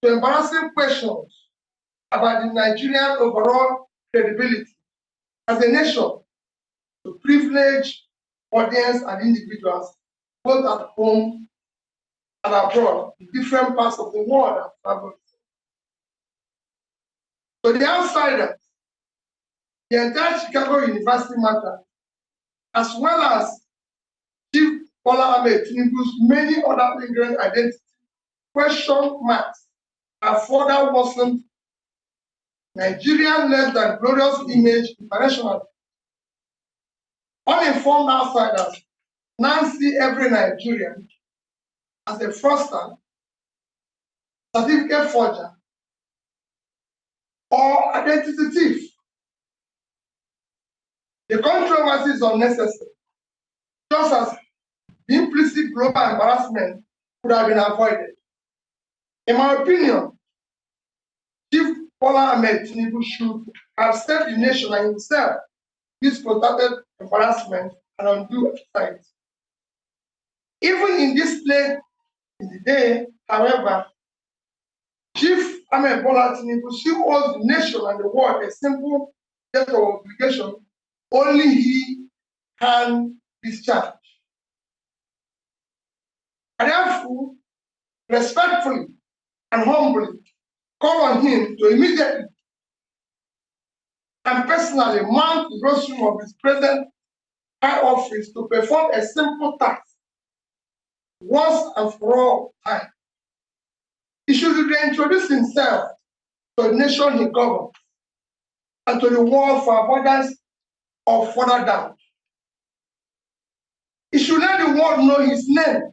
To embarrassing questions about the Nigerian overall credibility as a nation to privileged audience and individuals, both at home and abroad, in different parts of the world and travel. To the outsiders, the entire Chicago University matter, as well as Chief Bola Ahmed Tinubu's many other lingering identity question marks, have further worsened Nigeria's less than glorious image internationally. Uninformed outsiders now see every Nigerian as a fraudster, certificate forger, or identity thief. The controversy is unnecessary, just as the implicit global embarrassment could have been avoided. In my opinion, Chief Bola Ahmed Tinubu should have saved the nation and himself this protracted embarrassment and undue exercise. Even in this late in the day, however, Chief Ahmed Bola Tinubu still owes the nation and the world a simple debt of obligation only he can discharge. I therefore respectfully and humbly call on him to immediately and personally mount the rostrum of his present high office to perform a simple task once and for all time. He should reintroduce himself to the nation he governs and to the world for avoidance of further doubt. He should let the world know his name,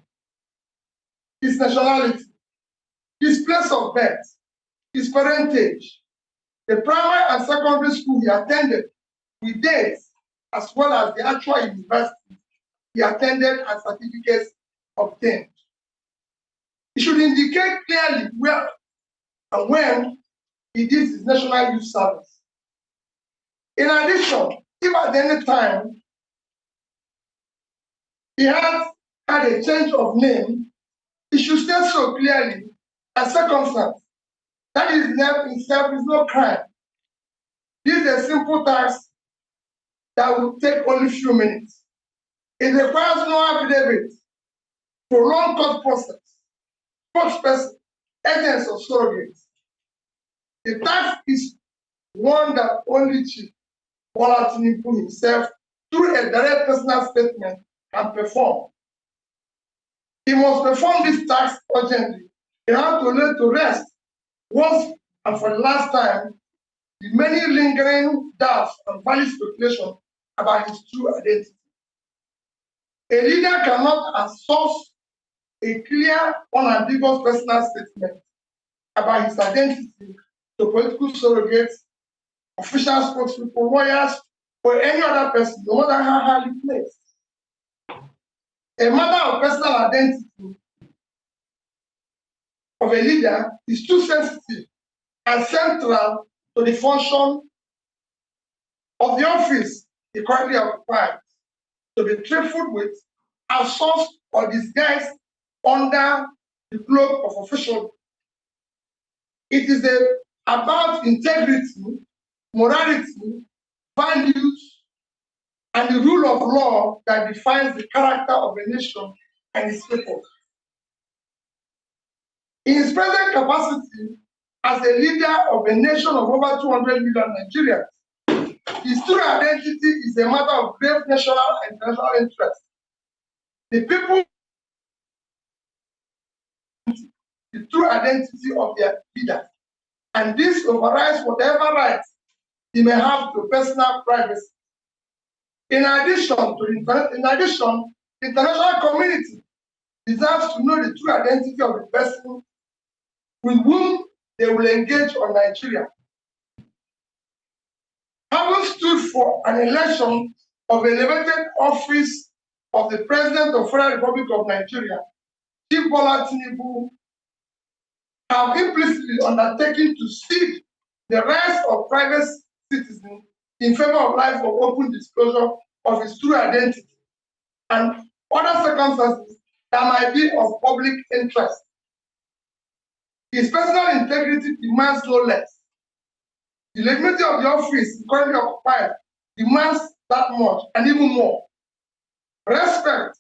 his nationality, his place of birth, his parentage, the primary and secondary school he attended with dates, as well as the actual university he attended and certificates obtained. He should indicate clearly where and when he did his national youth service. In addition, if at any time he has had a change of name, he should state so clearly and circumstance that his name itself is no crime. This is a simple task that will take only a few minutes. It requires no affidavit, prolonged court process, spokesperson, agents or surrogates. The task is one that only Chief Bola Tinubu himself, through a direct personal statement, can perform. He must perform this task urgently in order to lay to rest once and for the last time the many lingering doubts and valid speculation about his true identity. A leader cannot outsource a clear, unambiguous personal statement about his identity to political surrogates, official spokespeople, lawyers, or any other person, no matter how highly placed. A matter of personal identity of a leader is too sensitive and central to the function of the office he currently occupies to be trifled with, outsourced, or disguised under the cloak of officialdom. It is about integrity, morality, values, and the rule of law that defines the character of a nation and its people. In his present capacity as a leader of a nation of over 200 million Nigerians, his true identity is a matter of grave national and international interest. The people, the true identity of their leader, and this overrides whatever rights he may have to personal privacy. In addition, the international community deserves to know the true identity of the person with whom they will engage on Nigeria. Having stood for an election of elevated office of the President of the Federal Republic of Nigeria, Chief Bola Tinubu have implicitly undertaken to seek the rights of private citizens in favor of life of open disclosure of his true identity and other circumstances that might be of public interest. His personal integrity demands no less. The legitimity of the office he currently occupied demands that much and even more. Respect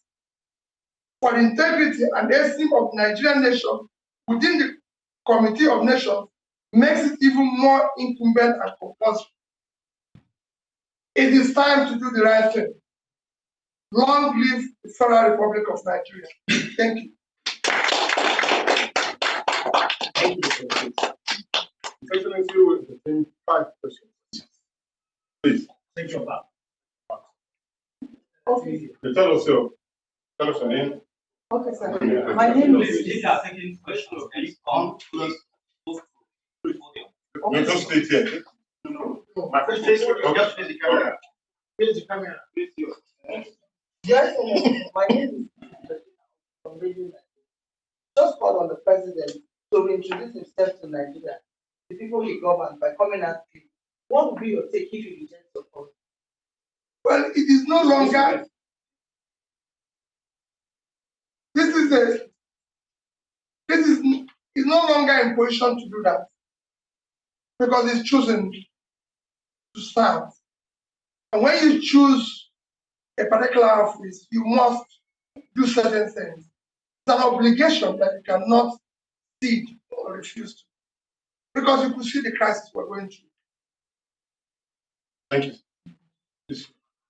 for the integrity and esteem of the Nigerian nation within the Committee of Nations makes it even more incumbent and compulsory. It is time to do the right thing. Long live the Federal Republic of Nigeria. Thank you. Excellency, will entertain 5 questions. Please. Thank you. Okay. Tell us your name. Okay, sir. My name is. You just stay here. My first face, just face the camera. Face the camera. Face yours. Yes, my name is. Just call on the president to introduce himself to Nigeria, the people he governs, by coming and speak. What would be your take if you reject support? Well, it is no longer. This is no longer in position to do that because he's chosen to serve. And when you choose a particular office, you must do certain things. It's an obligation that you cannot cede or refuse to, because you could see the crisis we're going through. Thank you. Yes.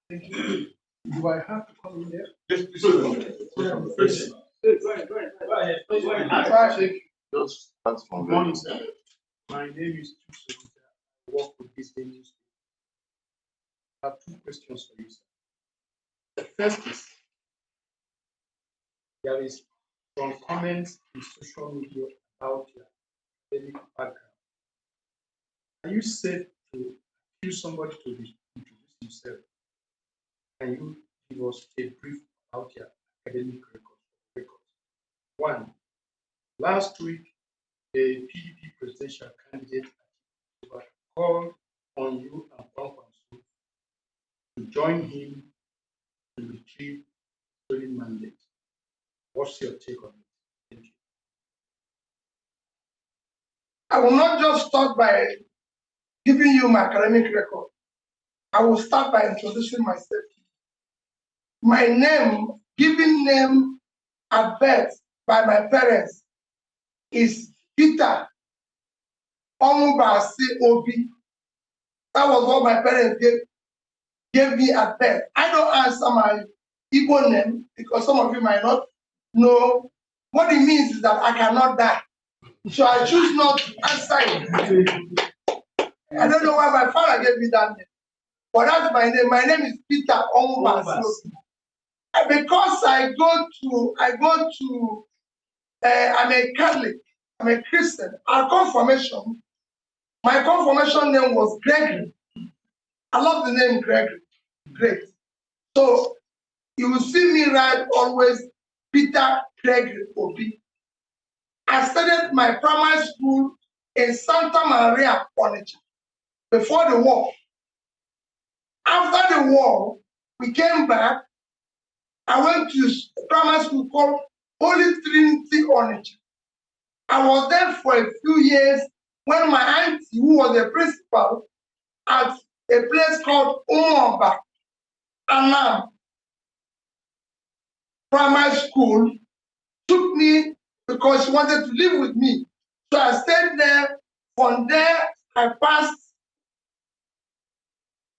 Thank you. Do I have to come in there? Yes, please. Go ahead. Good morning, sir. My name is Tinubu. I work with this news. I have 2 questions for you, sir. The first is, there is some comments in social media about your academic background. Are you safe to accuse somebody to introduce himself? Can you give us a brief about your academic record? 1. Last week, the PDP presidential candidate called on you and Kwankwaso to join him to retrieve the stolen mandate. What's your take on it? Thank you. I will not just start by giving you my academic record. I will start by introducing myself. My name, given name at birth by my parents, is Peter Omubasi Obi. That was what my parents gave me at birth. I don't answer my Igbo name because some of you might not know. What it means is that I cannot die. So I choose not to answer it. I don't know why my father gave me that name. But that's my name. My name is Peter Omubasi Obi. And because I'm a Catholic, I'm a Christian. My confirmation name was Gregory. I love the name Gregory. Great. So you will see me write always Peter Gregory Obi. I studied my primary school in Santa Maria, Onitsha, before the war. After the war, we came back. I went to a primary school called Holy Trinity, Onitsha. I was there for a few years when my auntie, who was a principal at a place called Umomba, Anam Primary School, took me because she wanted to live with me. So I stayed there. From there, I passed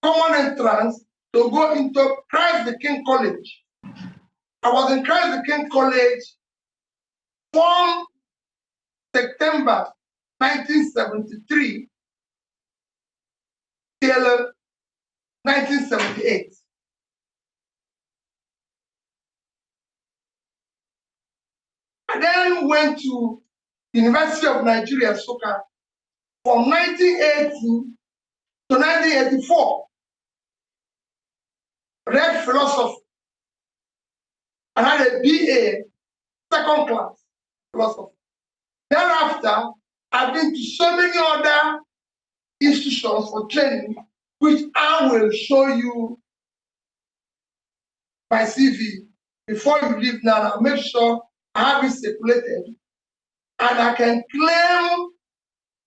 common entrance to go into Christ the King College. I was in Christ the King College from September 1973 till 1978. I then went to University of Nigeria, Nsukka, from 1980 to 1984. Read philosophy and had a BA, second class philosophy. Thereafter, I've been to so many other institutions for training, which I will show you my CV before you leave now, I'll make sure I have it circulated and I can claim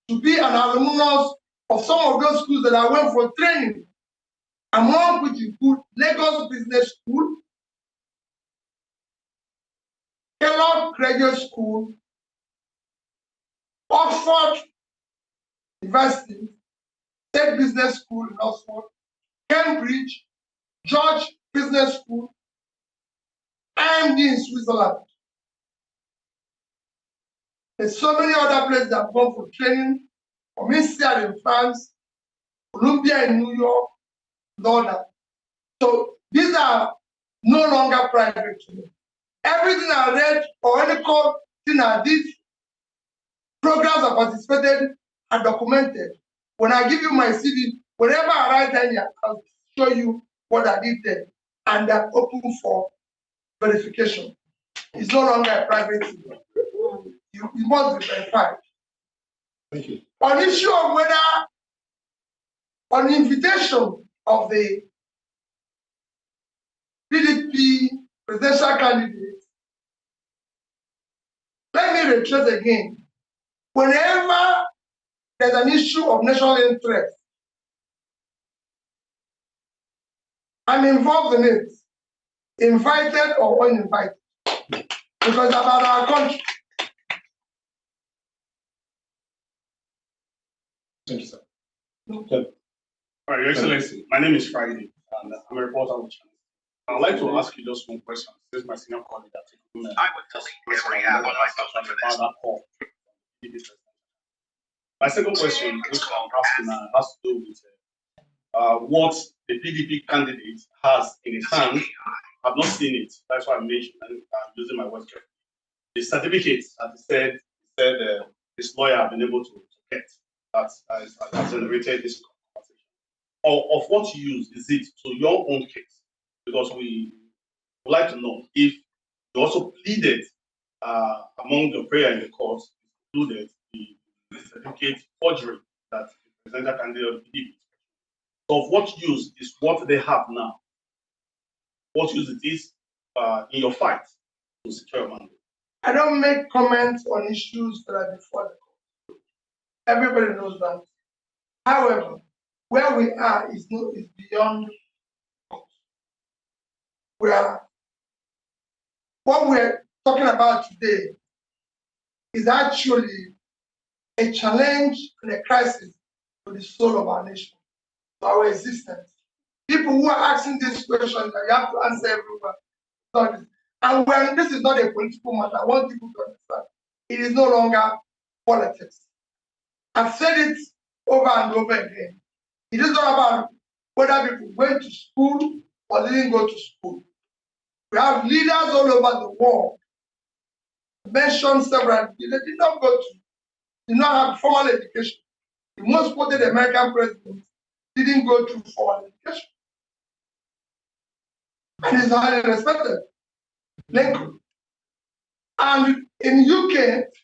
to be an alumnus of some of those schools that I went for training, among which include Lagos Business School, Kellogg Graduate School, Oxford University, State Business School in Oxford, Cambridge, George Business School, IMD in Switzerland. There's so many other places that I've gone for training, from INSEAD in France, Columbia in New York, London. So these are no longer private to me. Everything I read or any thing I did, programs I participated, are documented. When I give you my CV, whenever I write down here, I'll show you what I did there. And they're open for verification. It's no longer a private thing. You must be verified. Thank you. On issue of whether, on invitation of the PDP presidential candidate, let me retrace again. Whenever there's an issue of national interest, I'm involved in it, invited or uninvited, because it's about our country. Thank you, sir. All right, Your Excellency, my name is Friday, and I'm a reporter with Channel. I'd like to ask you just one question. This is my senior colleague at Tinubu. I would delete every app on my phone for this. My second question, which I'm asking now, has to do with what the PDP candidate has in his hand. I've not seen it. That's why I'm mentioning. I'm using my words carefully. The certificate that he said his lawyer have been able to get that has generated this conversation. Of what use is it to your own case? Because we would like to know if you also pleaded among the prayer in the court, included the certificate forgery that the presenter candidate did. So of what use is what they have now? What use it is in your fight to secure a mandate? I don't make comments on issues that are before the court. Everybody knows that. However, where we are is beyond court. What we're talking about today is actually a challenge and a crisis to the soul of our nation, to our existence. People who are asking these questions that you have to answer everywhere. And this is not a political matter, I want people to understand. It is no longer politics. I've said it over and over again. It is not about whether people went to school or didn't go to school. We have leaders all over the world. Mentioned several, they did not have formal education. The most quoted American president didn't go through formal education. And he's highly respected. Lincoln. And in UK, it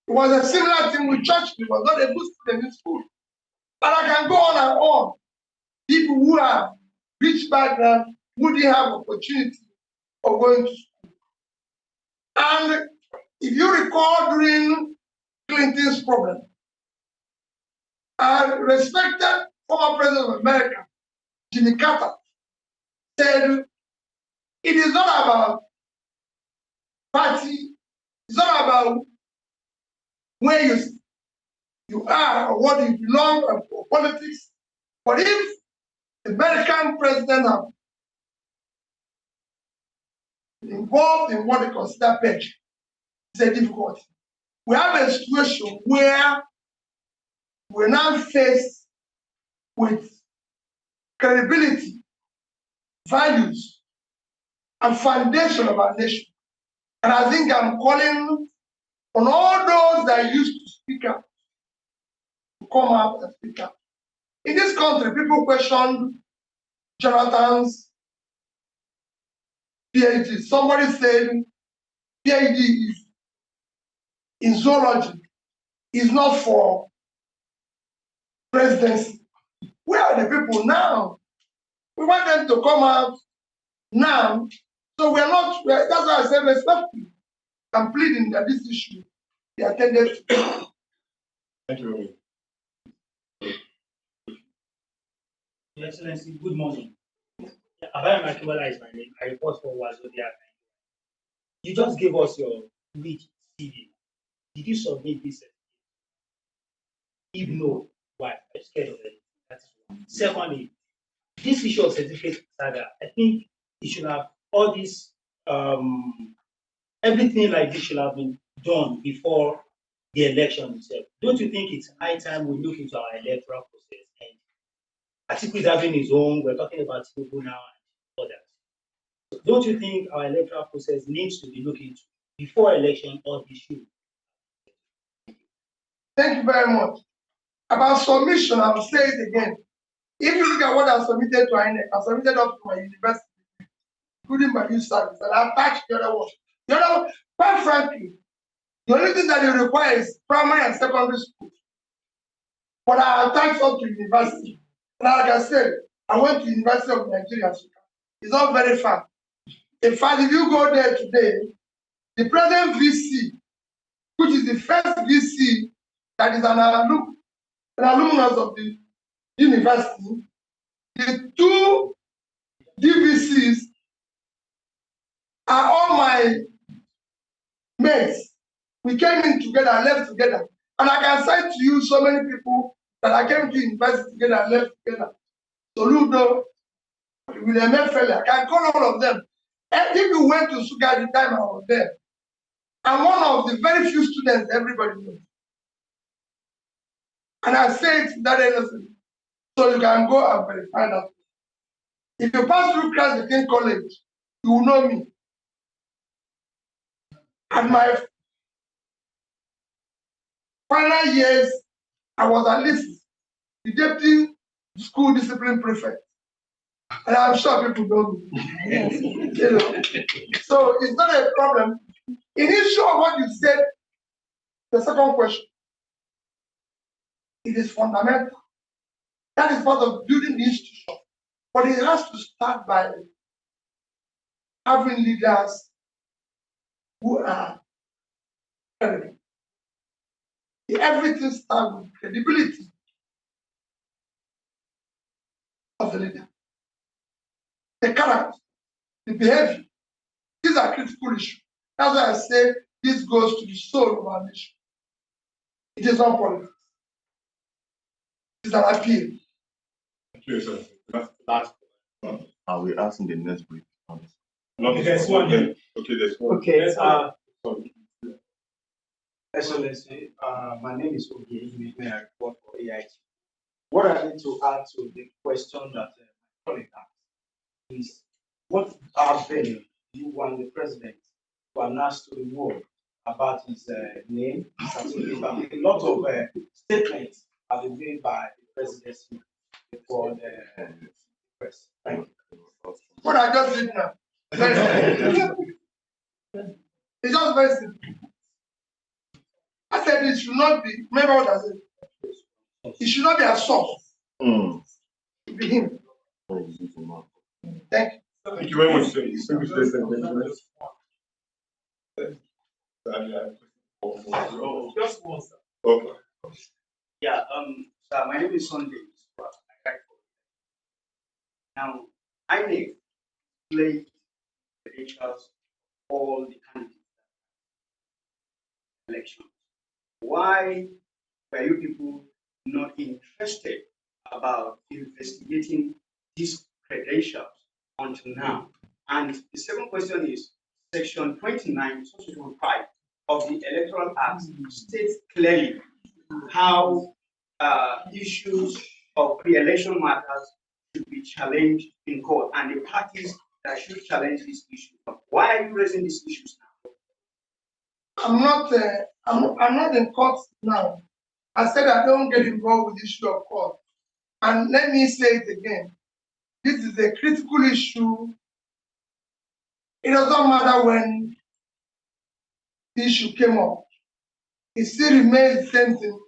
was a similar thing with Churchill. He was not a good student in school. And I can go on and on. People who have rich background who didn't have opportunity of going to school. And if you recall during Clinton's problem, a respected former president of America, Jimmy Carter, said, it is not about party, it's not about where you are or what you belong or politics, but if the American president have been involved in what they consider perjury, it's a difficult thing. We have a situation where we're now faced with credibility, values, and foundation of our nation. And I think I'm calling on all those that used to speak up to come out and speak up. In this country, people question Jonathan's PhD. Somebody said PhD in zoology is not for presidency. Where are the people now? We want them to come out now So that's why I said respectfully, I'm pleading that this issue be attended to. Thank you very much. Your Excellency, good morning. Abayam Akinola is my name. I report for Wazodia. You just gave us your weak CV. Did you submit this? If no, why? I'm scared of it. That's one. Secondly, this issue of certificate saga, I think it should have all this everything like this should have been done before the election itself. Don't you think it's high time we look into our electoral process? And Atiku is having his own, we're talking about Tinubu now and others. So don't you think our electoral process needs to be looked into before election or the should? Thank you very much. About submission, I will say it again. If you look at what I submitted to INEC, I submitted up to my university, including my youth service, and I attached the other one. The other one, quite frankly, the only thing that they require is primary and secondary school. But I attached up to university. And like I said, I went to University of Nigeria. It's not very far. In fact, if you go there today, the present VC, which is the first VC that is an alumnus of the university, the two DVCs are all my mates. We came in together, left together. And I can cite to you so many people that I came to university together and left together. Soludo, William Efele, I can call all of them. And if you went to Sugar the time I was there, I'm one of the very few students everybody knows. And I say it that innocent. So you can go and verify that. If you pass through Christ the King College, you will know me. At my final years, I was at least the deputy school discipline prefect. And I'm sure people know me. You know. So it's not a problem. In issue of what you said, the second question, it is fundamental. That is part of building the institution. But it has to start by having leaders who are credible. Everything starts with credibility of the leader. The character, the behavior. These are critical issues. That's why I say this goes to the soul of our nation. It is not politics. It is an appeal. Thank you, sir. Last. Are we asking the next brief? Okay, there's one here. Okay, there's one. Okay, Sorry. Excellency, my name is Ogi. May I report for AIT? What I need to add to the question that my colleague asked is what avenue do you want the president to announce to the world about his name, certificate? A lot of statements have been made by the presidency before the press. Thank you. What I just did now. Very simple. It's just very simple. I said it should not be, remember what I said? It should not be a source. It should be him. Thank you. Thank you very much, sir. Thank you, Just one, sir. Okay. Yeah, sir, my name is Sunday. Now, I make play credentials all the candidates election. Why were you people not interested about investigating these credentials until now? And the second question is Section 29, Section 5 of the Electoral Act states clearly how issues of pre-election matters should be challenged in court, and the parties that should challenge these issues. Why are you raising these issues now? I'm not in court now. I said I don't get involved with the issue of court. And let me say it again. This is a critical issue. It doesn't matter when the issue came up. It still remains the same thing.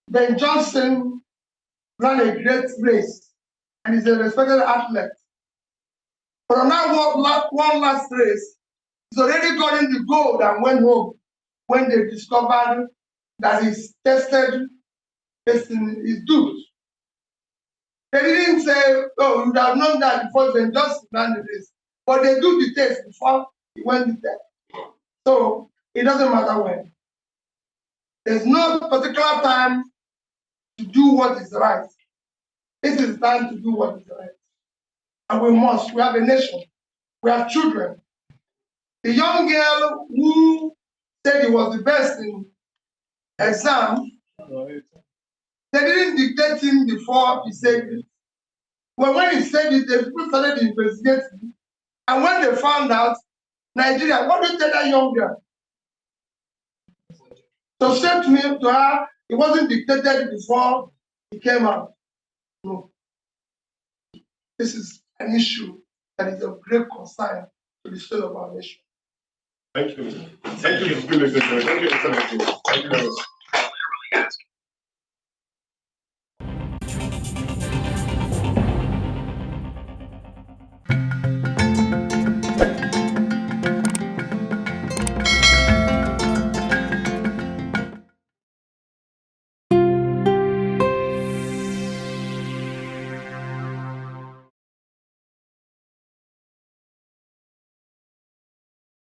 Ben Johnson ran a great race and is a respected athlete. But now one last race, he's already gotten the gold and went home when they discovered that his tested person is good. They didn't say, oh, you would have known that before, then just ran the race. But they do the test before he went there. So it doesn't matter when. There's no particular time to do what is right. This is time to do what is right. And we must. We have a nation. We have children. The young girl who said he was the best in exam, they didn't dictate him before he said it. Well, when he said it, the people started investigating. And when they found out, Nigeria, what did you tell that young girl? So say to him, to her, it wasn't dictated before he came out. No. This is an issue that is of great concern to the soul of our nation. Thank you. Thank you. Thank you. Thank you very much.